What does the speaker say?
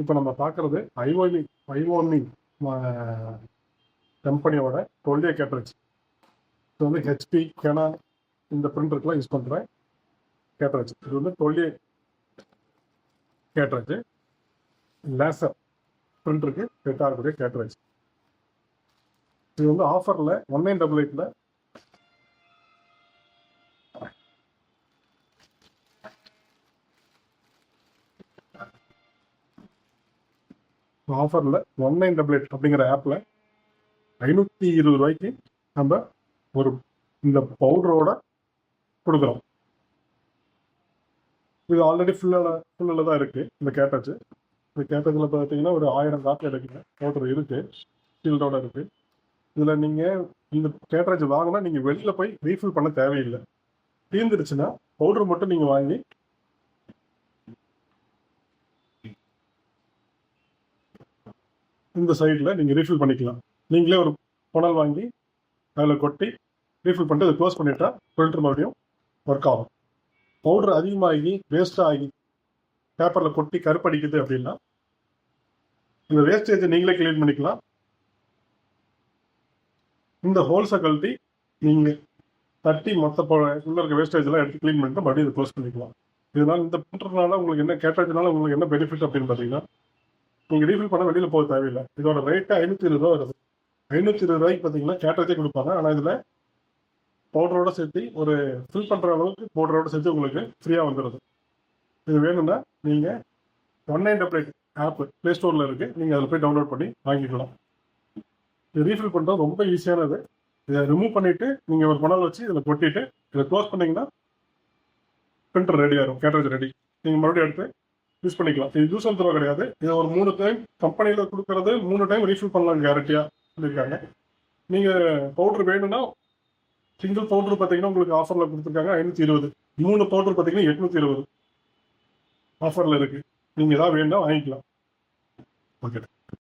இப்போ நம்ம பார்க்குறது ஐஓனி கம்பெனியோட 12A கேட்ரேஜ். இது வந்து ஹெச்பி கேனான் இந்த பிரிண்டருக்குலாம் யூஸ் பண்ணுற கேட்ரேஜ். இது வந்து 12A கேட்ரேஜ், லேசர் பிரிண்டருக்கு செட் ஆகக்கூடிய கேட்ரேஜ். இது வந்து ஆஃபரில் 1988 ஆஃபரில் 1988 அப்படிங்கிற ஆப்பில் 520 ரூபாய்க்கு நம்ம ஒரு இந்த பவுடரோட கொடுக்குறோம். இது ஆல்ரெடி ஃபுல்லில் தான் இருக்குது இந்த கேட்டேஜ். இந்த கேட்டேஜில் பார்த்தீங்கன்னா ஒரு 1000 காப்பி எடுக்கிற பவுடர் இருக்குது, ஃபீல்டோட இருக்குது. இதில் நீங்கள் இந்த கேட்டேஜ் வாங்கினா நீங்கள் வெளியில் போய் ரீஃபில் பண்ண தேவையில்லை. தீர்ந்துடுச்சுன்னா பவுடர் மட்டும் நீங்கள் வாங்கி இந்த சைடில் நீங்கள் ரீஃபில் பண்ணிக்கலாம். நீங்களே ஒரு புனல் வாங்கி அதில் கொட்டி ரீஃபில் பண்ணிட்டு அதை க்ளோஸ் பண்ணிட்டா ஃபில்டர் மறுபடியும் ஒர்க் ஆகும். பவுடர் அதிகமாகி வேஸ்ட்டாக ஆகி பேப்பரில் கொட்டி கருப்படிக்குது அப்படின்னா இந்த வேஸ்டேஜை நீங்களே கிளீன் பண்ணிக்கலாம். இந்த ஹோல்ஸை கழட்டி நீங்கள் தட்டி மொத்த உள்ள இருக்க வேஸ்டேஜெல்லாம் எடுத்து க்ளீன் பண்ணிட்டு மறுபடியும் இதை க்ளோஸ் பண்ணிக்கலாம். இதனால் இந்த பிரிண்டர்னால உங்களுக்கு என்ன கேட்டதுனால உங்களுக்கு என்ன பெனிஃபிட் அப்படின்னு பார்த்தீங்கன்னா, நீங்கள் ரீஃபில் பண்ண வெளியில் போக தேவையில்லை. இதோட ரேட்டு 520 ரூபா வருது. 520 ரூபாய்க்கு பார்த்தீங்கன்னா கேட்டேஜே கொடுப்பாங்க. ஆனால் இதில் பவுடரோட சேர்த்து ஒரு ஃபில் பண்ணுற அளவுக்கு பவுடரோட சேர்த்து உங்களுக்கு ஃப்ரீயாக வந்துடுது. இது வேணும்னா நீங்கள் 1988 ஆப் ப்ளே ஸ்டோரில் இருக்குது, நீங்கள் அதில் போய் டவுன்லோட் பண்ணி வாங்கிக்கலாம். இது ரீஃபில் பண்ணுறது ரொம்ப ஈஸியானது. இதை ரிமூவ் பண்ணிவிட்டு நீங்கள் ஒரு புனல் வச்சு இதில் கொட்டிட்டு இதை க்ளோஸ் பண்ணிங்கன்னா பிரிண்டர் ரெடி ஆகிடும், கேட்டேஜ் ரெடி. நீங்கள் மறுபடியும் எடுத்து யூஸ் பண்ணிக்கலாம். இது யூஸ் அண்ட் த்ரோ கிடையாது. இதை ஒரு 3 டைம் கம்பெனியில் கொடுக்குறது 3 டைம் ரீஃபில் பண்ணலாம் கேரண்டியாக சொல்லியிருக்காங்க. நீங்கள் பவுடர் வேணும்னா சிங்கிள் பவுடர் பார்த்தீங்கன்னா உங்களுக்கு ஆஃபரில் கொடுத்துருக்காங்க 520. 3 பவுடர் பார்த்தீங்கன்னா 820 ஆஃபரில் இருக்குது. நீங்கள் எதாவது வேணும்னா வாங்கிக்கலாம். ஓகே.